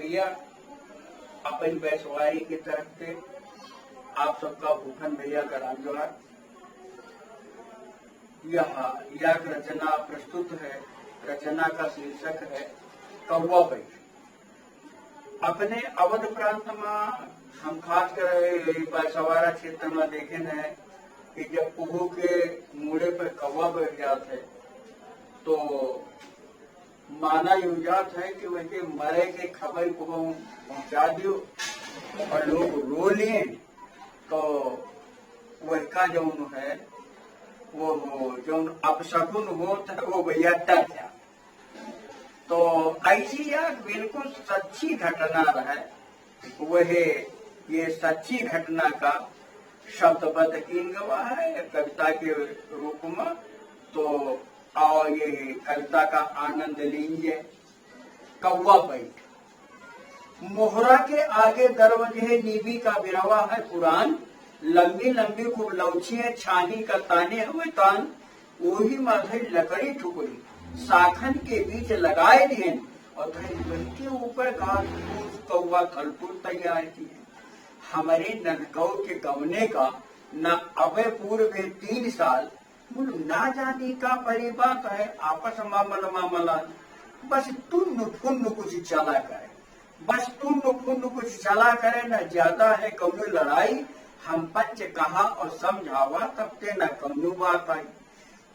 भैया अपन बैसवाई की तरफ से आप सबका भूखन भैया का राम जोहार। यह रचना प्रस्तुत है। रचना का शीर्षक है कौवा बैठ। अपने अवध प्रांत में हम खास कर बैसवाड़ा क्षेत्र में देखे हैं कि जब कुहू के मूड़े पर कौवा बैठ जाते तो माना यूजात है कि वैसे मरे के खबर को पहुंचा दियो और लोग रो लिए तो वह का जो है वो जो अपशकुन होता है वो भैया टच है। तो ऐसी यह बिल्कुल सच्ची घटना है। वह ये सच्ची घटना का शब्दबद्ध कीन गवाह है कविता के रूप में। तो आओ ये कविता का आनंद लीजिए। कौवा बैठ। मोहरा के आगे दरवाजे नीबी का बिरवा है पुरान। लंबी लंबी खूब लौछिए छानी का ताने हुए तान। वही माधुरी लकड़ी ठुकरी साखन के बीच लगाए दिए और के ऊपर घास फूस कौवा थलपुर तैयार किए। हमारे ननकौ के गवने का न अबे पूर्व 3 साल ना जाने का परिबात है। आपस मामला बस तुम फुन्न कुछ चला करे। बस तुम फुन्न कुछ चला करे। न ज्यादा है कौनो लड़ाई। हम पंच कहा और समझावा तब ते न कौनो बात आई।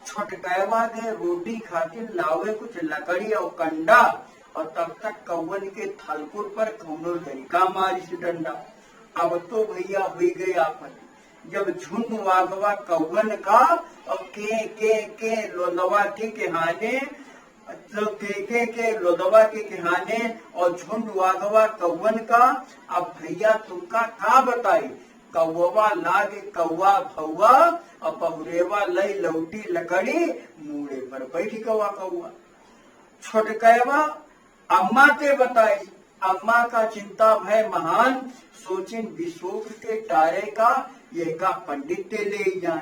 छोटकैवा दे रोटी खातिर लावे कुछ लकड़ी और कंडा और तब तक कौवन के थलपुर पर कौनो लड़का मारिस डंडा। अब तो भैया हुई गई आपन जब झुंड वागवा कौवन का और के लोदवा के कहाने तो के लोदवा के कहाने और झुंड वागवा कौवन का। अब भैया तुमका का बताई। कौवा लागे कौवा भौवा और बहुरेवा लई लौटी लकड़ी मूड़े पर बैठ गवा कौवा। छोटकैवा अम्मा ते बताए। अम्मा का चिंता भय महान सोचिन विशोक के टारे का ये का पंडित ते ले जान।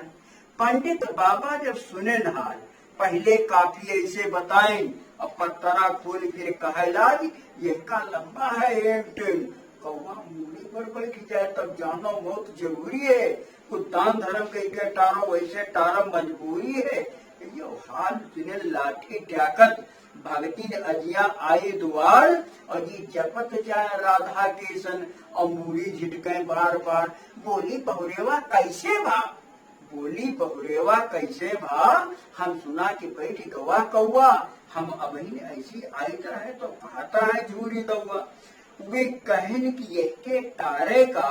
पंडित बाबा जब सुने नहाल पहले काफी ऐसे बताएं और पत्तरा खोल फिर कहलाज ये का लंबा है एंटेन। कौवा मूड़ी पर बैठ जाए तब जानो मौत जरूरी है। कुछ दान धर्म के टारो वैसे टारम मजबूरी है। यो हाल सुने लाठी ट्याकत भगती ने अजिया आए द्वार और जी जपत जाए राधा के सन और मूड़ी झिटके बार बार। बोली बहुरेवा कैसे भा। बोली बहुरेवा कैसे भा। हम सुना कि बैठी गवा कौवा। हम अभी ऐसी आई रहे तो कहता है झूरी दौवा। वे कहन कि यह के टारे का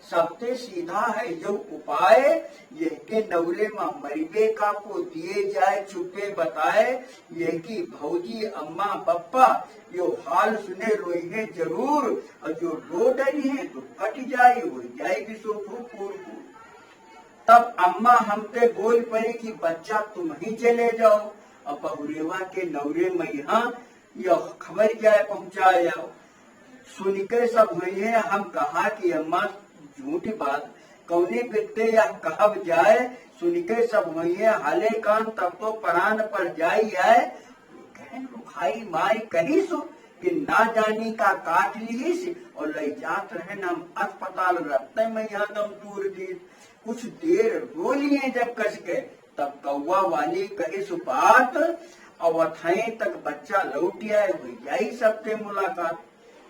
सबसे सीधा है जो उपाय। यह के नवले में मरिबे का को दिए जाए चुपे बताए। यह की भौजी अम्मा पप्पा यो हाल सुने रोई है जरूर और जो रो डरी है तो कट जाए हो जाएगी सो फूर। तब अम्मा हमसे बोल पड़ी कि बच्चा तुम ही चले जाओ और बहुरेवा के नवरे में यहाँ यह खबर जाए पहुंचा जाओ। सुनकर सब हुई है हम कहा कि अम्मा झूठी बात कौने बिकते या कहब जाए। सुनकर सब हुई है हाले कान तब तो प्राण पर जाई है। खाई मारी कही सो कि ना जानी का काट लीस और ले जात रहे हम अस्पताल रखते में यहाँ दम टूर दी। कुछ देर रो लिए जब कस के तब कौवा वाली कही सुपात और अथाई तक बच्चा लौट आए हुई जाई सबसे मुलाकात।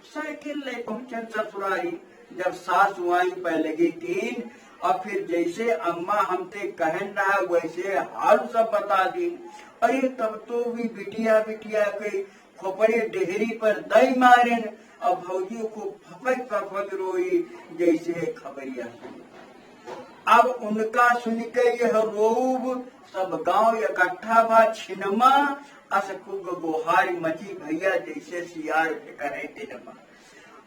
साइकिल ले पहुंचे ससुरारी जब सासु आई पै लगी 3 और फिर जैसे अम्मा हमसे कहन रहा वैसे हाल सब बता दी। अरे तब तो भी बिटिया के खोपड़े डेहरी पर दई मारे और भौजी को फपक रोई जैसे खबरिया। अब उनका सुन के यह रोब सब गांव इकट्ठा बा छिनमा असकुब गोहारी मची भैया जैसे सियार करे तिनमा।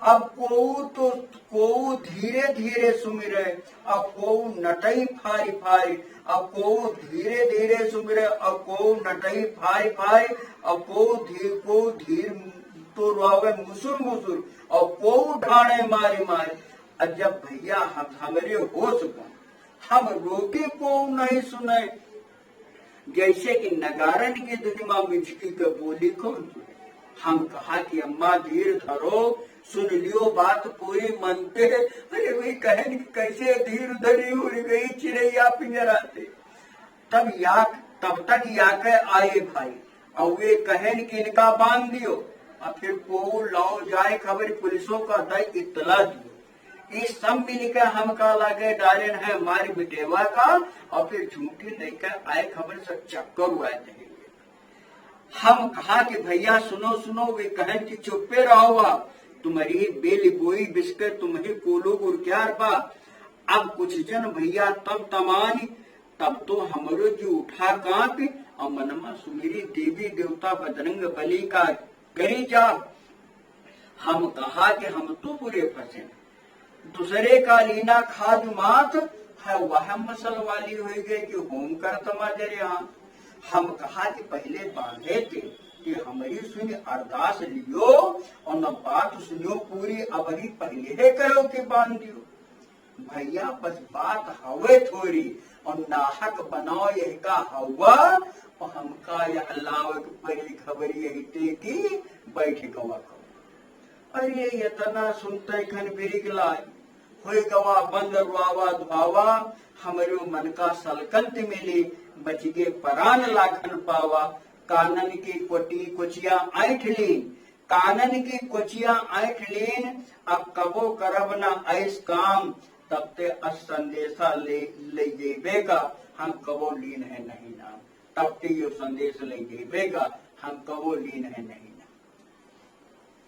अब को धीरे धीरे सुमिरे अब को नटई फारी फारी अब को धीरे धीरे सुमिरे अब को नटई फारी फारी अब को धीर तो रोवे मुसुर और को ढाणे मारी और जब भैया हमारे होश को हम रोके को नहीं सुने। जैसे कि नगारन की दुनिया में झिकी के बोली कौन सुने। हम कहा कि अम्मा धीर धरो सुन लियो बात पूरी मनते। अरे वही कहन कि कैसे धीर धरी उड़ गई चिड़ैया पिंजराते। तब तक याके आए भाई और वे कहन कि इनका बांध दियो। और फिर को लाओ जाए खबर पुलिसों का दई इतला दियो। इस सब मिलकर हम का लगे डायरन है हमारी बिटेवा का। और फिर झूठी लेकर आए खबर से चक्कर हुआ थे। हम कहा कि भैया सुनो सुनो। वे कहन कि चुप्पे रहो। तुम्हारी बेली बोई बिस्किट तुम्हें कोलो गुरक्यार पा। अब कुछ जन भैया तब तमानी तब तो हमरो जी उठा कांप और मनमा सुमेरी देवी देवता बजरंग बली का करी जा। हम कहा कि हम तो बुरे फंसे। दूसरे का लीना खाद मात है वह मसल वाली हो गई कि होम कर तमाजर यहाँ। हम कहा कि पहले बांधे थे कि हमारी सुन अरदास लियो और न बात सुनियो पूरी अबरी पहले है करो कि बांध दियो। भैया बस बात हवे थोड़ी और नाहक बनाओ यही का हवा। और हमका यह लावक पहली खबर यही थे कि बैठ गवा खबर। अरे इतना सुनते खन बिरिक लाए हो गवा बंदर वावा धुआवा। हमारे मन का सलकंत मिली बच गे परान लाखन पावा। कानन की कोटी कोचिया ऐठ लीन। कानन की कोचिया ऐठ लीन। अब कबो करब न ऐस काम तब ते संदेशा ले जेबेगा हम कबो लीन है नहीं नाम। तब ते यो संदेश ले जेबेगा हम कबो लीन है नहीं।